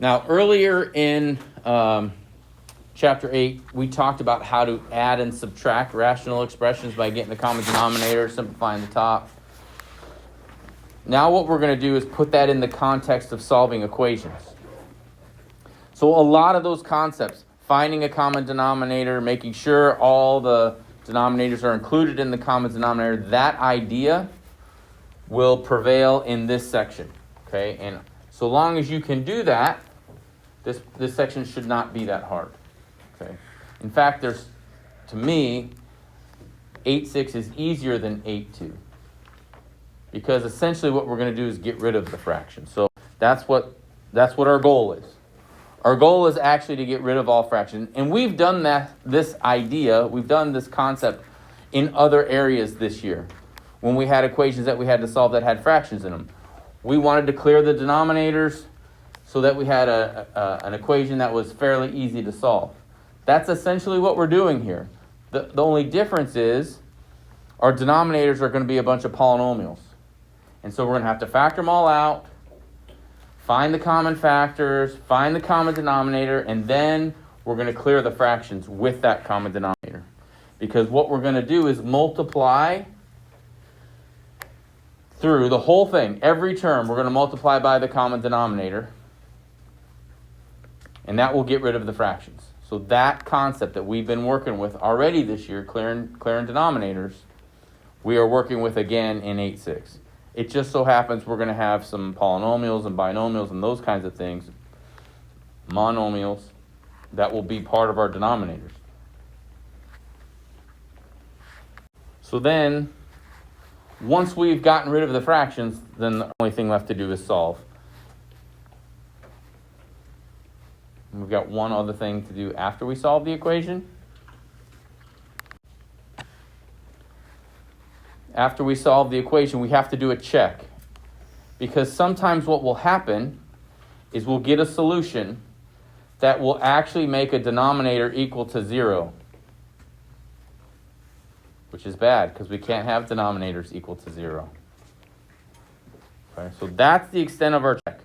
Now, earlier in chapter 8, we talked about how to add and subtract rational expressions by getting the common denominator, simplifying the top. Now what we're going to do is put that in the context of solving equations. So a lot of those concepts, finding a common denominator, making sure all the denominators are included in the common denominator, that idea will prevail in this section. Okay, and so long as you can do that, this section should not be that hard. Okay, in fact, to me, 8.6 is easier than 8.2 because essentially what we're going to do is get rid of the fraction. So that's what our goal is. Our goal is actually to get rid of all fractions, and we've done this concept in other areas this year when we had equations that we had to solve that had fractions in them. We wanted to clear the denominators so that we had an equation that was fairly easy to solve. That's essentially what we're doing here. The only difference is our denominators are going to be a bunch of polynomials. And so we're going to have to factor them all out, find the common factors, find the common denominator, and then we're going to clear the fractions with that common denominator. Because what we're going to do is multiply through the whole thing. Every term we're going to multiply by the common denominator. And that will get rid of the fractions. So that concept that we've been working with already this year, clearing denominators, we are working with again in 8.6. It just so happens we're going to have some polynomials and binomials and those kinds of things, monomials, that will be part of our denominators. So then, once we've gotten rid of the fractions, then the only thing left to do is solve. And we've got one other thing to do after we solve the equation. After we solve the equation, we have to do a check. Because sometimes what will happen is we'll get a solution that will actually make a denominator equal to 0. Which is bad, because we can't have denominators equal to 0. Okay, so that's the extent of our check.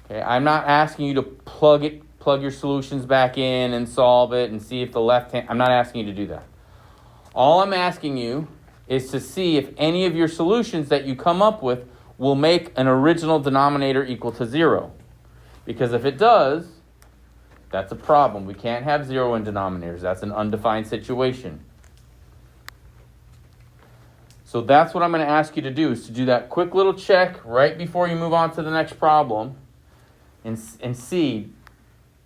Okay, I'm not asking you to plug your solutions back in and solve it and see if the left hand... I'm not asking you to do that. All I'm asking you is to see if any of your solutions that you come up with will make an original denominator equal to 0. Because if it does, that's a problem. We can't have 0 in denominators. That's an undefined situation. So that's what I'm going to ask you to do, is to do that quick little check right before you move on to the next problem and see,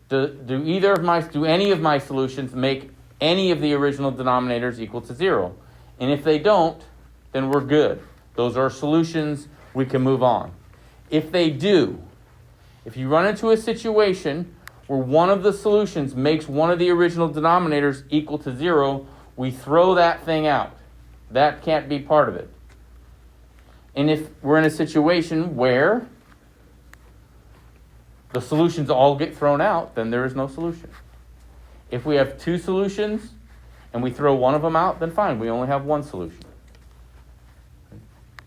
do any of my solutions make any of the original denominators equal to 0? And if they don't, then we're good. Those are solutions. We can move on. If they do, if you run into a situation where one of the solutions makes one of the original denominators equal to 0, we throw that thing out. That can't be part of it. And if we're in a situation where the solutions all get thrown out, then there is no solution. If we have two solutions and we throw one of them out, then fine, we only have one solution.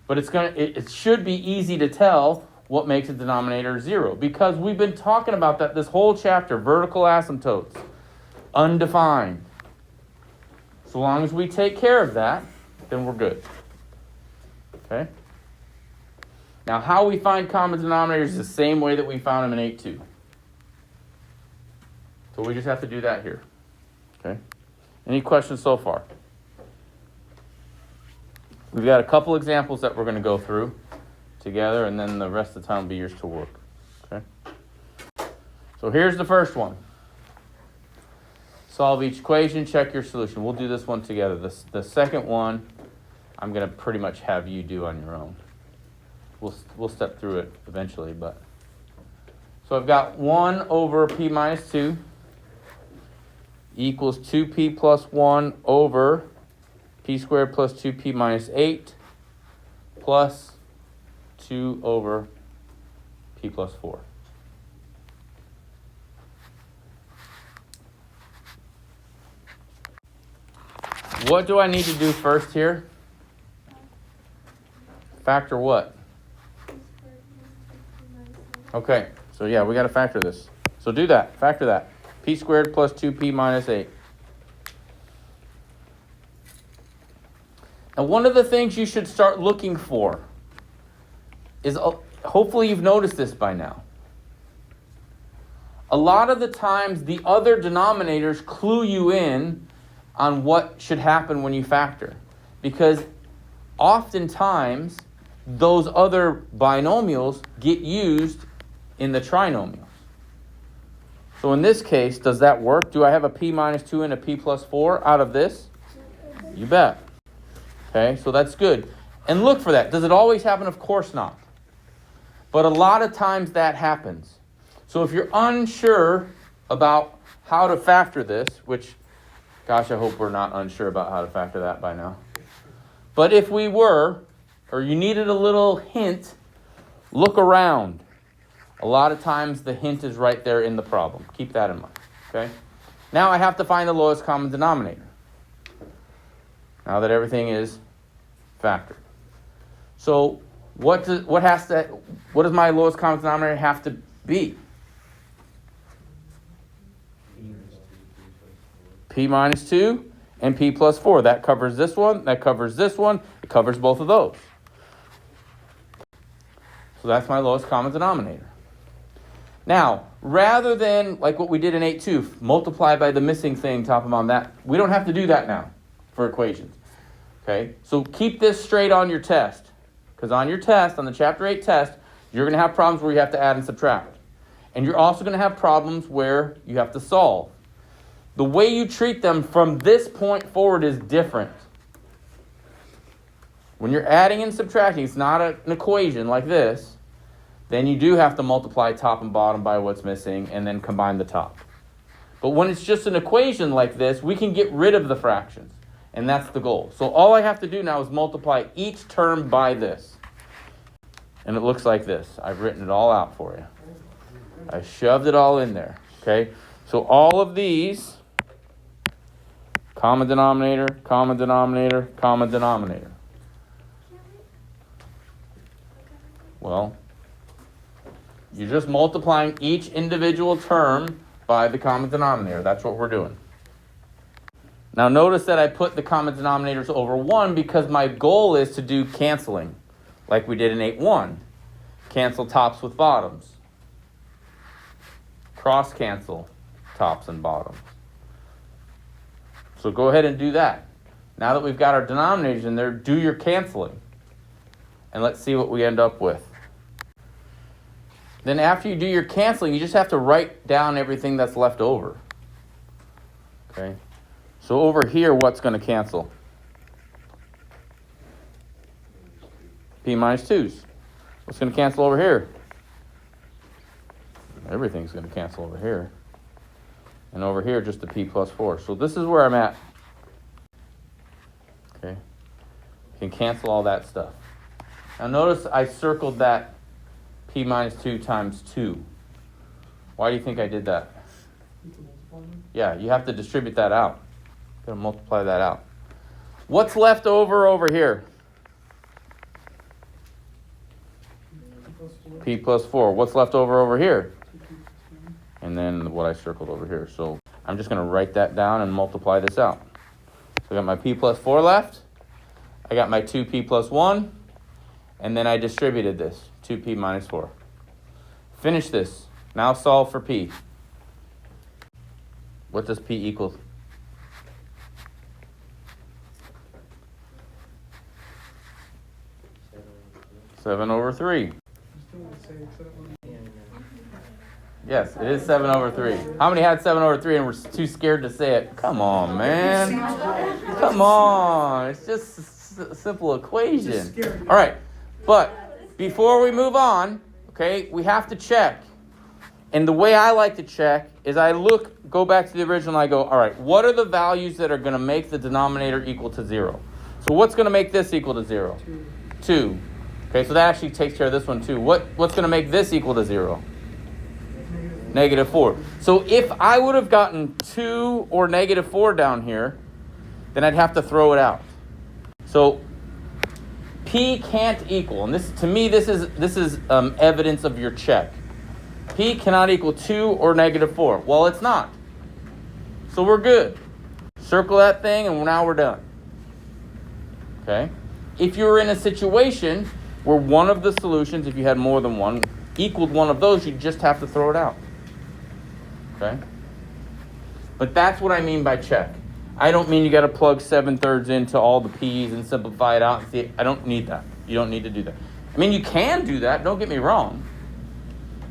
But it should be easy to tell what makes a denominator 0, because we've been talking about that this whole chapter, vertical asymptotes, undefined. So long as we take care of that, then we're good. Okay? Now, how we find common denominators is the same way that we found them in 8.2. So we just have to do that here. Okay? Any questions so far? We've got a couple examples that we're going to go through together, and then the rest of the time will be yours to work. Okay? So here's the first one. Solve each equation, check your solution. We'll do this one together. The second one, I'm going to pretty much have you do on your own. We'll step through it eventually, but so I've got 1 over p minus 2 equals 2p plus 1 over p squared plus 2p minus 8 plus 2 over p plus 4. What do I need to do first here? Factor what? Okay, So yeah, we got to factor this. So do that. Factor that. P squared plus 2p minus 8. Now, one of the things you should start looking for is, hopefully you've noticed this by now. A lot of the times, the other denominators clue you in on what should happen when you factor. Because oftentimes, those other binomials get used in the trinomials. So in this case, does that work? Do I have a p minus 2 and a p plus 4 out of this? You bet. Okay, so that's good. And look for that. Does it always happen? Of course not. But a lot of times that happens. So if you're unsure about how to factor this, which, gosh, I hope we're not unsure about how to factor that by now. But if we were, or you needed a little hint, look around. A lot of times the hint is right there in the problem. Keep that in mind. Okay? Now I have to find the lowest common denominator. Now that everything is factored. So what does my lowest common denominator have to be? P minus 2 and p plus 4. That covers this one. That covers this one. It covers both of those. So that's my lowest common denominator. Now, rather than like what we did in 8.2, multiply by the missing thing, top them on that, we don't have to do that now for equations. Okay, so keep this straight on your test. Because on your test, on the Chapter 8 test, you're going to have problems where you have to add and subtract. And you're also going to have problems where you have to solve. The way you treat them from this point forward is different. When you're adding and subtracting, it's not an equation like this, then you do have to multiply top and bottom by what's missing and then combine the top. But when it's just an equation like this, we can get rid of the fractions. And that's the goal. So all I have to do now is multiply each term by this. And it looks like this. I've written it all out for you. I shoved it all in there. Okay? So all of these, common denominator, common denominator, common denominator. Well, you're just multiplying each individual term by the common denominator. That's what we're doing. Now notice that I put the common denominators over 1 because my goal is to do canceling, like we did in 8.1. Cancel tops with bottoms. Cross cancel tops and bottoms. So go ahead and do that. Now that we've got our denominators in there, do your canceling. And let's see what we end up with. Then after you do your canceling, you just have to write down everything that's left over. Okay? So over here, what's going to cancel? P minus 2's. What's going to cancel over here? Everything's going to cancel over here. And over here, just the p plus 4. So this is where I'm at. Okay? You can cancel all that stuff. Now notice I circled that p minus 2 times 2. Why do you think I did that? Yeah, you have to distribute that out. Going to multiply that out. What's left over here? P plus 4. What's left over here? And then what I circled over here. So I'm just going to write that down and multiply this out. So I got my p plus 4 left. I got my 2p plus 1. And then I distributed this. 2p minus 4. Finish this. Now solve for p. What does p equal? 7/3. Yes, it is 7/3. How many had 7/3 and were too scared to say it? Come on, man. Come on. It's just a simple equation. All right. But before we move on, okay, we have to check. And the way I like to check is I go back to the original, I go, all right, what are the values that are going to make the denominator equal to 0? So what's going to make this equal to 0? 2. Okay, so that actually takes care of this one too. What's going to make this equal to 0? -4. So if I would have gotten 2 or -4 down here, then I'd have to throw it out. So P can't equal, and this to me this is evidence of your check. P cannot equal 2 or negative 4. Well, it's not. So we're good. Circle that thing, and now we're done. Okay? If you were in a situation where one of the solutions, if you had more than one, equaled one of those, you just have to throw it out. Okay? But that's what I mean by check. I don't mean you got to plug 7/3 into all the P's and simplify it out. And see, I don't need that. You don't need to do that. I mean, you can do that. Don't get me wrong.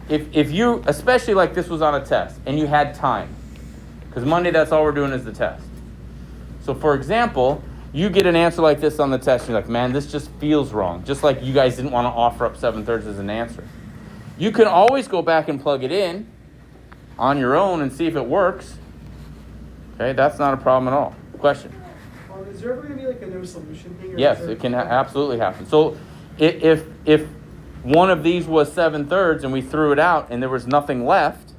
If you, especially like this was on a test and you had time, because Monday that's all we're doing is the test. So for example, you get an answer like this on the test, and you're like, man, this just feels wrong. Just like you guys didn't want to offer up 7/3 as an answer. You can always go back and plug it in on your own and see if it works. Okay, that's not a problem at all. Question? Is there ever going to be like a no solution thing? Yes, it can absolutely happen. So if one of these was 7/3 and we threw it out and there was nothing left,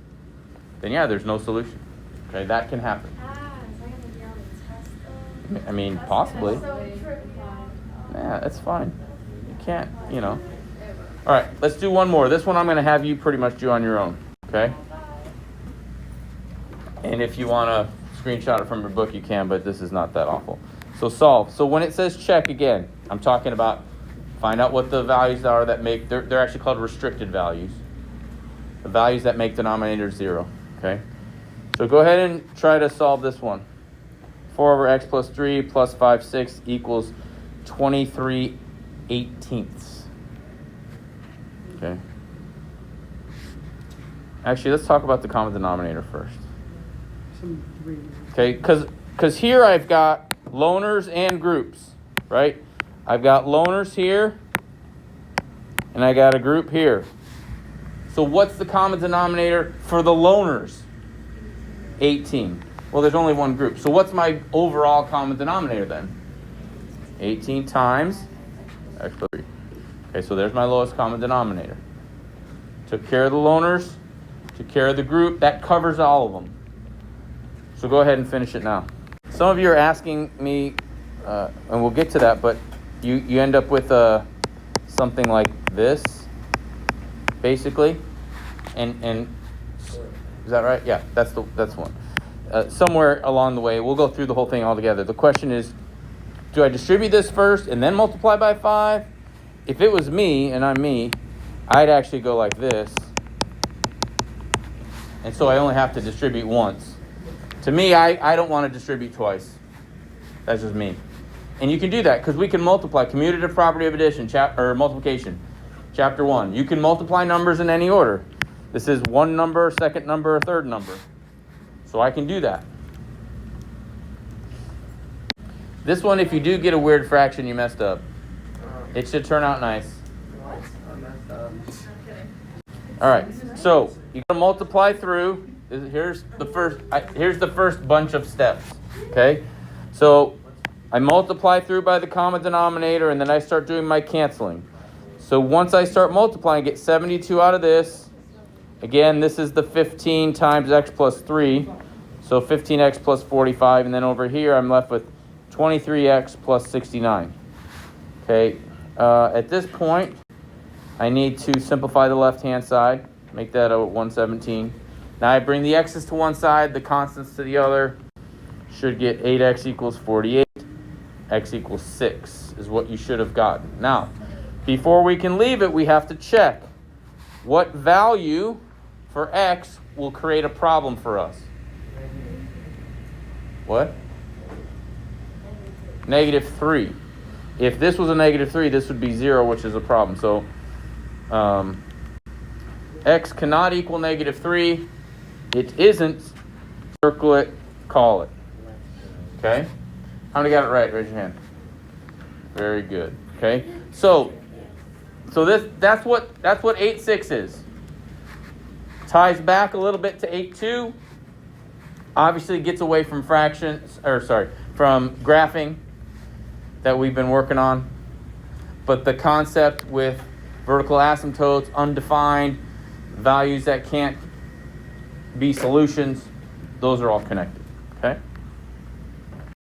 then yeah, there's no solution. Okay, that can happen. Is that going to be on the test though? I mean, possibly. So tricky. Yeah, that's fine. You can't, you know. All right, let's do one more. This one I'm going to have you pretty much do on your own. Okay? And if you want to screenshot it from your book, you can, but this is not that awful. So solve. So when it says check again, I'm talking about find out what the values are that make, they're actually called restricted values. The values that make denominator 0. Okay? So go ahead and try to solve this one. 4 over x plus 3 plus 5, 6 equals 23/18. Okay. Actually, let's talk about the common denominator first. Okay, because here I've got loners and groups, right? I've got loners here, and I got a group here. So what's the common denominator for the loners? 18. Well, there's only one group. So what's my overall common denominator then? 18 times x plus 3. Okay, so there's my lowest common denominator. Took care of the loners, took care of the group. That covers all of them. So go ahead and finish it now. Some of you are asking me, and we'll get to that, but you end up with something like this, basically. And is that right? Yeah, that's one. Somewhere along the way, we'll go through the whole thing all together. The question is, do I distribute this first and then multiply by 5? If it was me, and I'm me, I'd actually go like this. And so I only have to distribute once. To me, I don't want to distribute twice. That's just me. And you can do that because we can multiply. Commutative property of addition, or multiplication. Chapter 1. You can multiply numbers in any order. This is one number, second number, third number. So I can do that. This one, if you do get a weird fraction, you messed up. It should turn out nice. All right, so you're going to multiply through. Here's the first bunch of steps, okay? So I multiply through by the common denominator, and then I start doing my canceling. So once I start multiplying, I get 72 out of this. Again, this is the 15 times x plus 3. So 15x plus 45, and then over here I'm left with 23x plus 69. Okay, at this point, I need to simplify the left-hand side, make that a 117. Now I bring the x's to one side, the constants to the other. Should get 8x equals 48. X equals 6 is what you should have gotten. Now, before we can leave it, we have to check what value for x will create a problem for us. What? -3. If this was a -3, this would be 0, which is a problem. So x cannot equal -3. It isn't. Circle it, call it. Okay? How many got it right? Raise your hand. Very good. Okay? So that's what 8.6 is. Ties back a little bit to 8.2. Obviously gets away from from graphing that we've been working on. But the concept with vertical asymptotes, undefined, values that can't be solutions, those are all connected.